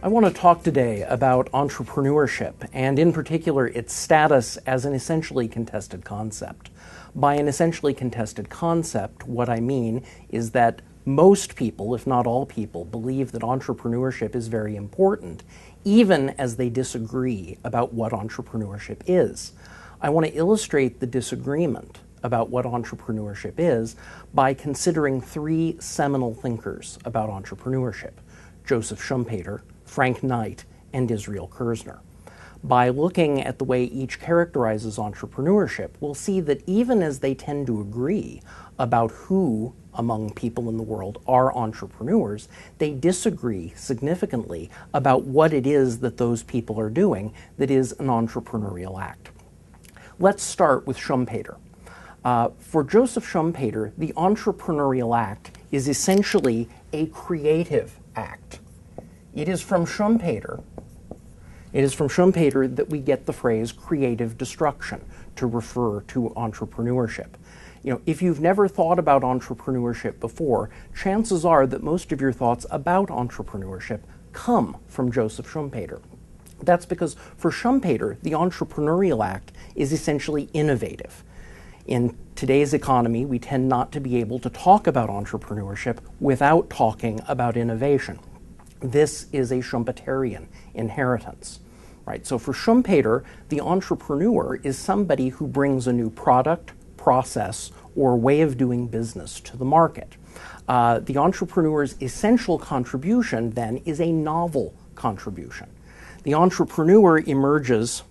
I want to talk today about entrepreneurship, and in particular its status as an essentially contested concept. By an essentially contested concept, what I mean is that most people, if not all people, believe that entrepreneurship is very important, even as they disagree about what entrepreneurship is. I want to illustrate the disagreement about what entrepreneurship is by considering three seminal thinkers about entrepreneurship: Joseph Schumpeter, Frank Knight, and Israel Kirzner. By looking at the way each characterizes entrepreneurship, we'll see that even as they tend to agree about who among people in the world are entrepreneurs, they disagree significantly about what it is that those people are doing that is an entrepreneurial act. Let's start with Schumpeter. For Joseph Schumpeter, the entrepreneurial act is essentially a creative act. It is from Schumpeter that we get the phrase creative destruction to refer to entrepreneurship. If you've never thought about entrepreneurship before, chances are that most of your thoughts about entrepreneurship come from Joseph Schumpeter. That's because for Schumpeter, the entrepreneurial act is essentially innovative. In today's economy, we tend not to be able to talk about entrepreneurship without talking about innovation. This is a Schumpeterian inheritance, right? So for Schumpeter, the entrepreneur is somebody who brings a new product, process, or way of doing business to the market. The entrepreneur's essential contribution, then, is a novel contribution. The entrepreneur emerges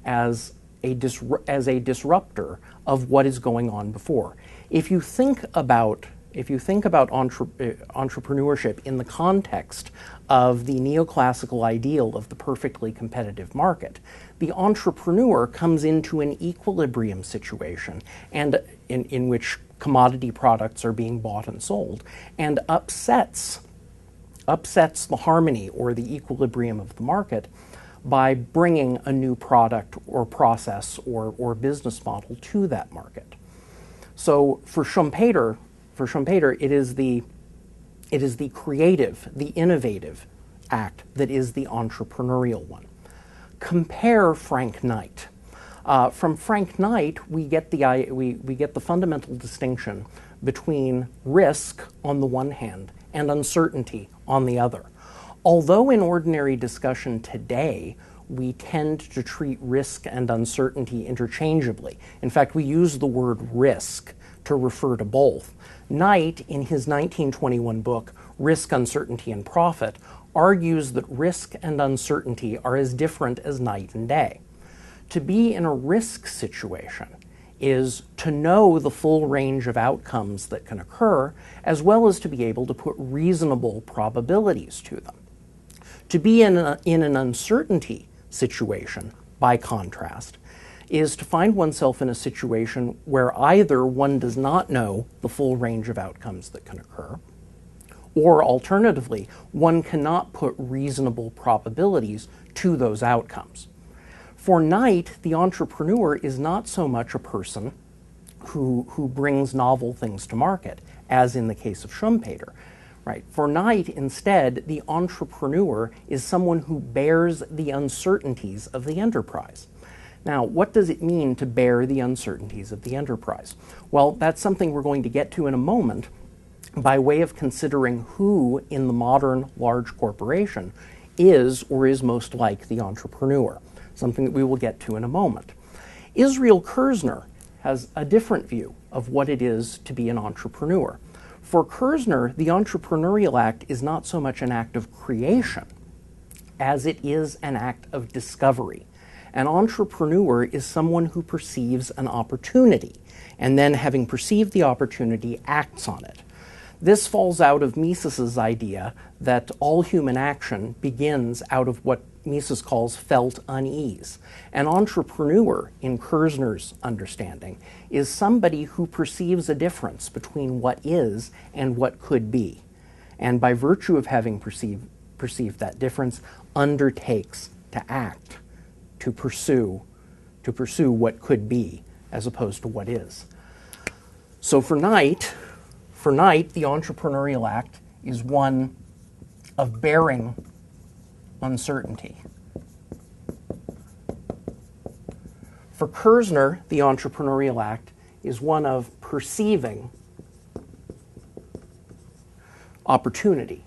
as a disruptor of what is going on before. If you think about entrepreneurship in the context of the neoclassical ideal of the perfectly competitive market, the entrepreneur comes into an equilibrium situation and in which commodity products are being bought and sold, and upsets the harmony or the equilibrium of the market by bringing a new product or process or business model to that market. So for Schumpeter, it is the creative, the innovative act that is the entrepreneurial one. Compare Frank Knight. From Frank Knight, we get the fundamental distinction between risk on the one hand and uncertainty on the other. Although in ordinary discussion today, we tend to treat risk and uncertainty interchangeably. In fact, we use the word risk to refer to both. Knight, in his 1921 book, Risk, Uncertainty, and Profit, argues that risk and uncertainty are as different as night and day. To be in a risk situation is to know the full range of outcomes that can occur, as well as to be able to put reasonable probabilities to them. To be in an uncertainty situation, by contrast, is to find oneself in a situation where either one does not know the full range of outcomes that can occur, or alternatively, one cannot put reasonable probabilities to those outcomes. For Knight, the entrepreneur is not so much a person who brings novel things to market, as in the case of Schumpeter. Right. For Knight, instead, the entrepreneur is someone who bears the uncertainties of the enterprise. Now, what does it mean to bear the uncertainties of the enterprise? Well, that's something we're going to get to in a moment by way of considering who in the modern large corporation is or is most like the entrepreneur, something that we will get to in a moment. Israel Kirzner has a different view of what it is to be an entrepreneur. For Kirzner, the entrepreneurial act is not so much an act of creation as it is an act of discovery. An entrepreneur is someone who perceives an opportunity and then, having perceived the opportunity, acts on it. This falls out of Mises's idea that all human action begins out of what Mises calls felt unease. An entrepreneur, in Kirzner's understanding, is somebody who perceives a difference between what is and what could be, and by virtue of having perceived that difference, undertakes to act, to pursue what could be as opposed to what is. So for Knight, the entrepreneurial act is one of bearing uncertainty. For Kirzner, the entrepreneurial act is one of perceiving opportunity.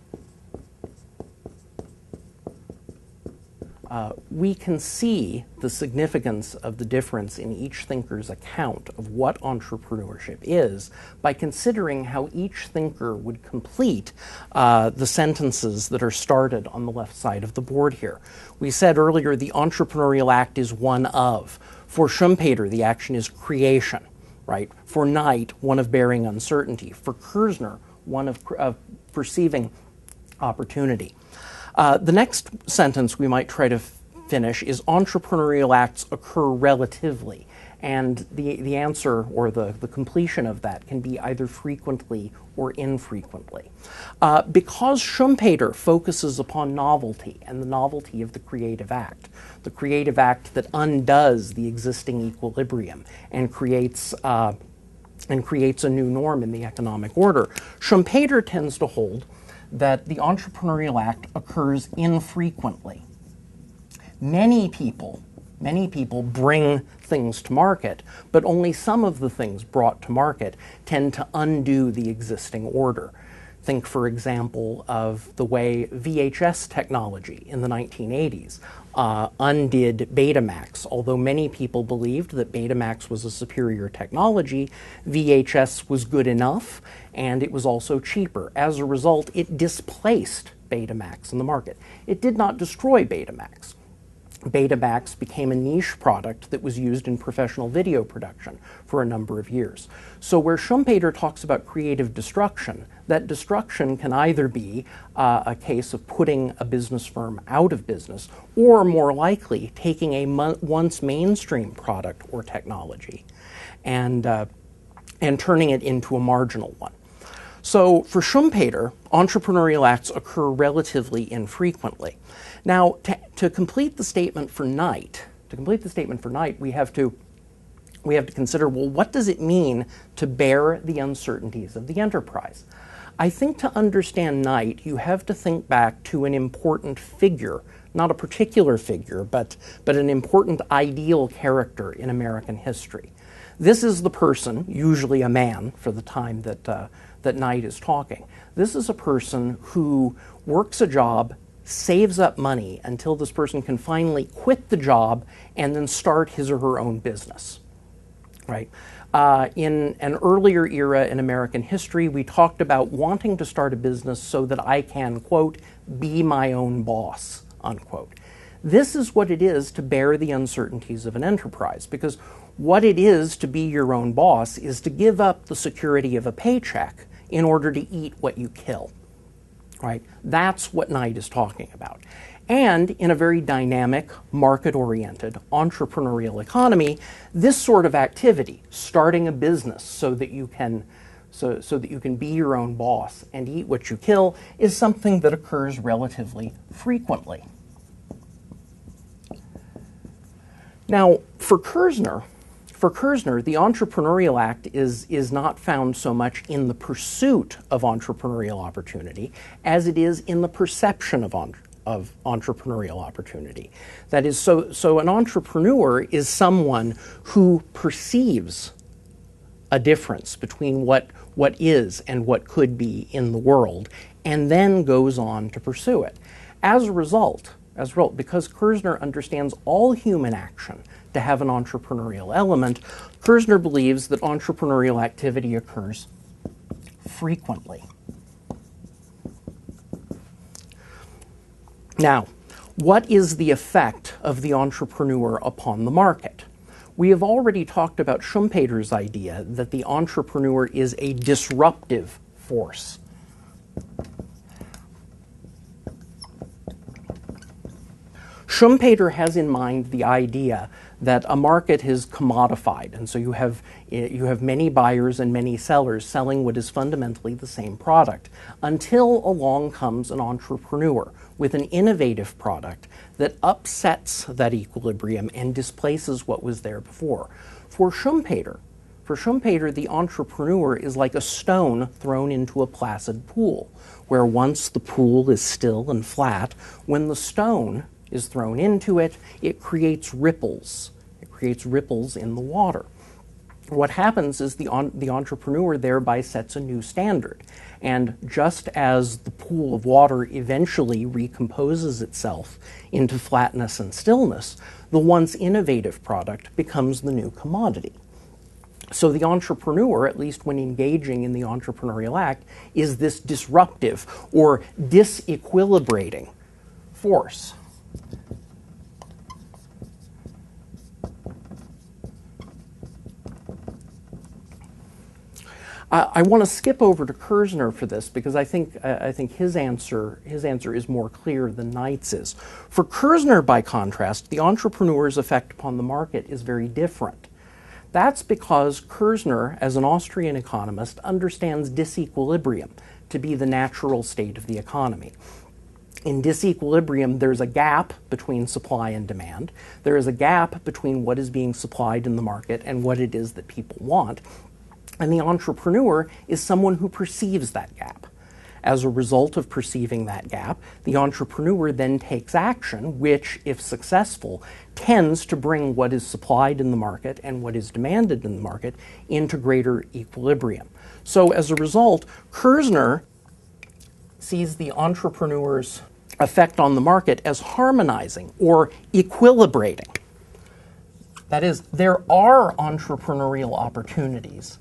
We can see the significance of the difference in each thinker's account of what entrepreneurship is by considering how each thinker would complete the sentences that are started on the left side of the board here. We said earlier the entrepreneurial act is one of. For Schumpeter, the action is creation, right? For Knight, one of bearing uncertainty. For Kirzner, one of perceiving opportunity. The next sentence we might try to finish is entrepreneurial acts occur relatively. And the answer or the completion of that can be either frequently or infrequently. Because Schumpeter focuses upon novelty and the novelty of the creative act that undoes the existing equilibrium and creates a new norm in the economic order, Schumpeter tends to hold that the entrepreneurial act occurs infrequently. Many people bring things to market, but only some of the things brought to market tend to undo the existing order. Think, for example, of the way VHS technology in the 1980s undid Betamax. Although many people believed that Betamax was a superior technology, VHS was good enough, and it was also cheaper. As a result, it displaced Betamax in the market. It did not destroy Betamax. Betamax became a niche product that was used in professional video production for a number of years. So where Schumpeter talks about creative destruction, that destruction can either be a case of putting a business firm out of business, or more likely taking a once mainstream product or technology and turning it into a marginal one. So for Schumpeter, entrepreneurial acts occur relatively infrequently. Now, to complete the statement for Knight, we have to consider, well, what does it mean to bear the uncertainties of the enterprise? I think to understand Knight, you have to think back to an important figure, not a particular figure, but an important ideal character in American history. This is the person, usually a man for the time that Knight is talking. This is a person who works a job, saves up money until this person can finally quit the job and then start his or her own business, right? In an earlier era in American history, we talked about wanting to start a business so that I can, quote, be my own boss, unquote. This is what it is to bear the uncertainties of an enterprise, because what it is to be your own boss is to give up the security of a paycheck in order to eat what you kill. Right? That's what Knight is talking about. And in a very dynamic, market-oriented, entrepreneurial economy, this sort of activity, starting a business so that you can be your own boss and eat what you kill, is something that occurs relatively frequently. Now, for Kirzner, the entrepreneurial act is not found so much in the pursuit of entrepreneurial opportunity as it is in the perception of entrepreneurial opportunity. That is, so an entrepreneur is someone who perceives a difference between what is and what could be in the world, and then goes on to pursue it. As a result, because Kirzner understands all human action to have an entrepreneurial element, Kirzner believes that entrepreneurial activity occurs frequently. Now, what is the effect of the entrepreneur upon the market? We have already talked about Schumpeter's idea that the entrepreneur is a disruptive force. Schumpeter has in mind the idea that a market is commodified, and so you have many buyers and many sellers selling what is fundamentally the same product, until along comes an entrepreneur with an innovative product that upsets that equilibrium and displaces what was there before. For Schumpeter, For Schumpeter, the entrepreneur is like a stone thrown into a placid pool, where once the pool is still and flat, when the stone is thrown into it, it creates ripples. It creates ripples in the water. What happens is the entrepreneur thereby sets a new standard. And just as the pool of water eventually recomposes itself into flatness and stillness, the once innovative product becomes the new commodity. So the entrepreneur, at least when engaging in the entrepreneurial act, is this disruptive or disequilibrating force. I want to skip over to Kirzner for this because I think his answer is more clear than Knight's is. For Kirzner, by contrast, the entrepreneur's effect upon the market is very different. That's because Kirzner, as an Austrian economist, understands disequilibrium to be the natural state of the economy. In disequilibrium, there's a gap between supply and demand. There is a gap between what is being supplied in the market and what it is that people want. And the entrepreneur is someone who perceives that gap. As a result of perceiving that gap, the entrepreneur then takes action, which, if successful, tends to bring what is supplied in the market and what is demanded in the market into greater equilibrium. So as a result, Kirzner sees the entrepreneur's effect on the market as harmonizing or equilibrating. That is, there are entrepreneurial opportunities.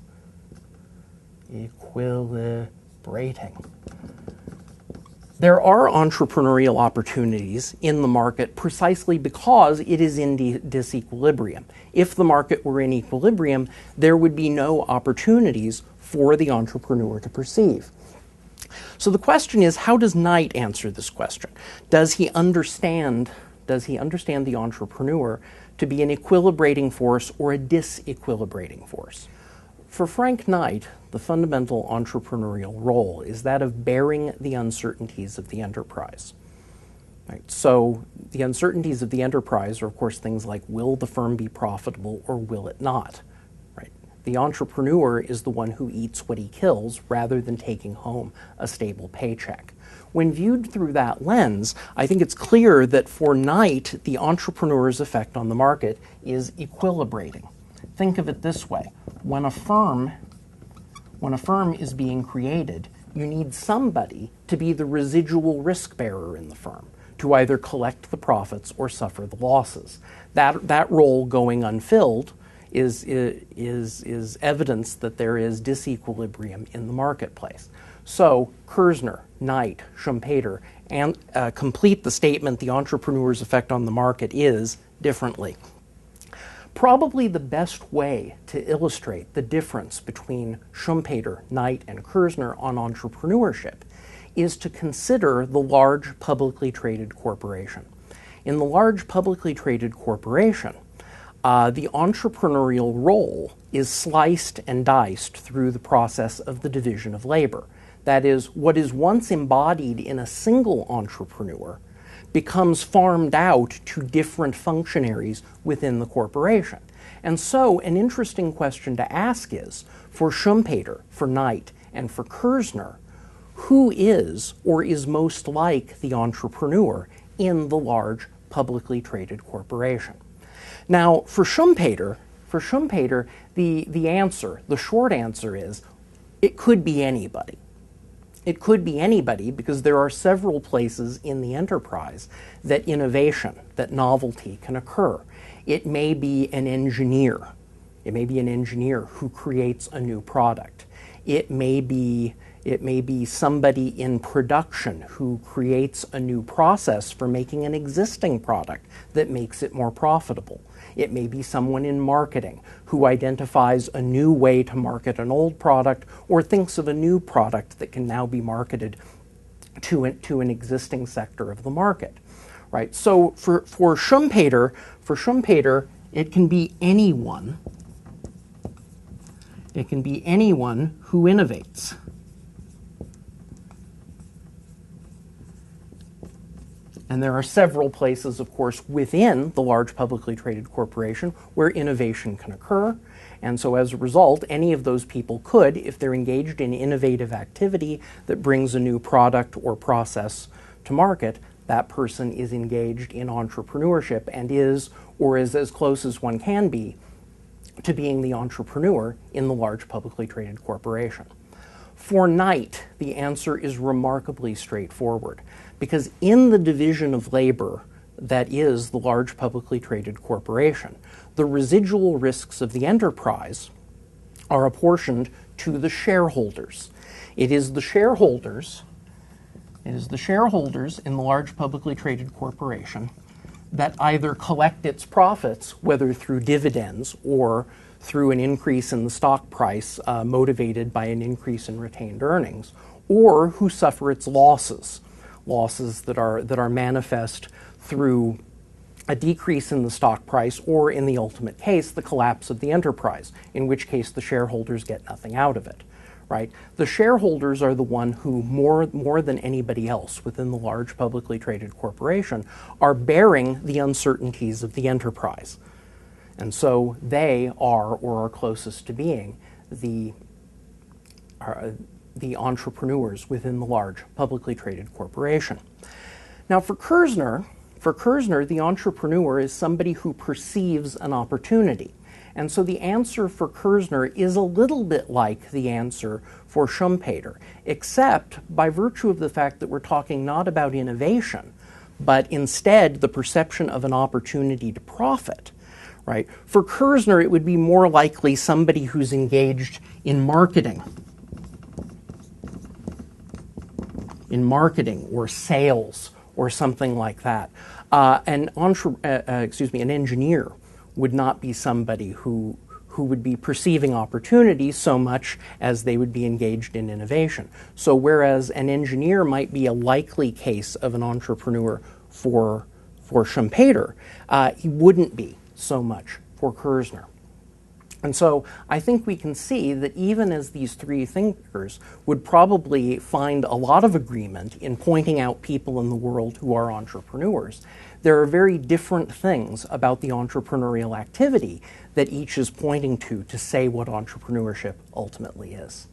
Equilibrating. There are entrepreneurial opportunities in the market precisely because it is in disequilibrium. If the market were in equilibrium, there would be no opportunities for the entrepreneur to perceive. So the question is, how does Knight answer this question? Does he understand the entrepreneur to be an equilibrating force or a disequilibrating force? For Frank Knight, the fundamental entrepreneurial role is that of bearing the uncertainties of the enterprise. Right? So the uncertainties of the enterprise are, of course, things like, will the firm be profitable or will it not? Right? The entrepreneur is the one who eats what he kills rather than taking home a stable paycheck. When viewed through that lens, I think it's clear that for Knight, the entrepreneur's effect on the market is equilibrating. Think of it this way. When a firm is being created, you need somebody to be the residual risk bearer in the firm, to either collect the profits or suffer the losses. That role going unfilled is evidence that there is disequilibrium in the marketplace. So Kirzner, Knight, Schumpeter, and complete the statement the entrepreneur's effect on the market is differently. Probably the best way to illustrate the difference between Schumpeter, Knight, and Kirzner on entrepreneurship is to consider the large publicly traded corporation. In the large publicly traded corporation, the entrepreneurial role is sliced and diced through the process of the division of labor. That is, what is once embodied in a single entrepreneur becomes farmed out to different functionaries within the corporation. And so an interesting question to ask is, for Schumpeter, for Knight, and for Kirzner, who is or is most like the entrepreneur in the large publicly traded corporation? Now, for Schumpeter, the short answer is, it could be anybody. It could be anybody because there are several places in the enterprise that innovation, that novelty can occur. It may be an engineer. It may be an engineer who creates a new product. It may be somebody in production who creates a new process for making an existing product that makes it more profitable. It may be someone in marketing who identifies a new way to market an old product or thinks of a new product that can now be marketed to an existing sector of the market. Right? So for Schumpeter, it can be anyone. It can be anyone who innovates. And there are several places, of course, within the large publicly traded corporation where innovation can occur. And so as a result, any of those people could, if they're engaged in innovative activity that brings a new product or process to market, that person is engaged in entrepreneurship and is, or is as close as one can be, to being the entrepreneur in the large publicly traded corporation. For Knight, the answer is remarkably straightforward, because in the division of labor that is the large publicly traded corporation, the residual risks of the enterprise are apportioned to the shareholders. It is the shareholders in the large publicly traded corporation that either collect its profits, whether through dividends or through an increase in the stock price motivated by an increase in retained earnings, or who suffer its losses that are manifest through a decrease in the stock price, or in the ultimate case, the collapse of the enterprise, in which case the shareholders get nothing out of it. Right? The shareholders are the one who, more than anybody else within the large publicly traded corporation, are bearing the uncertainties of the enterprise. And so they are, or are closest to being, the entrepreneurs within the large publicly traded corporation. Now for Kirzner, the entrepreneur is somebody who perceives an opportunity. And so the answer for Kirzner is a little bit like the answer for Schumpeter, except by virtue of the fact that we're talking not about innovation, but instead the perception of an opportunity to profit. Right? For Kirzner, it would be more likely somebody who's engaged in marketing or sales or something like that. An engineer would not be somebody who would be perceiving opportunities so much as they would be engaged in innovation. So whereas an engineer might be a likely case of an entrepreneur for Schumpeter, he wouldn't be so much for Kirzner. And so I think we can see that even as these three thinkers would probably find a lot of agreement in pointing out people in the world who are entrepreneurs, there are very different things about the entrepreneurial activity that each is pointing to say what entrepreneurship ultimately is.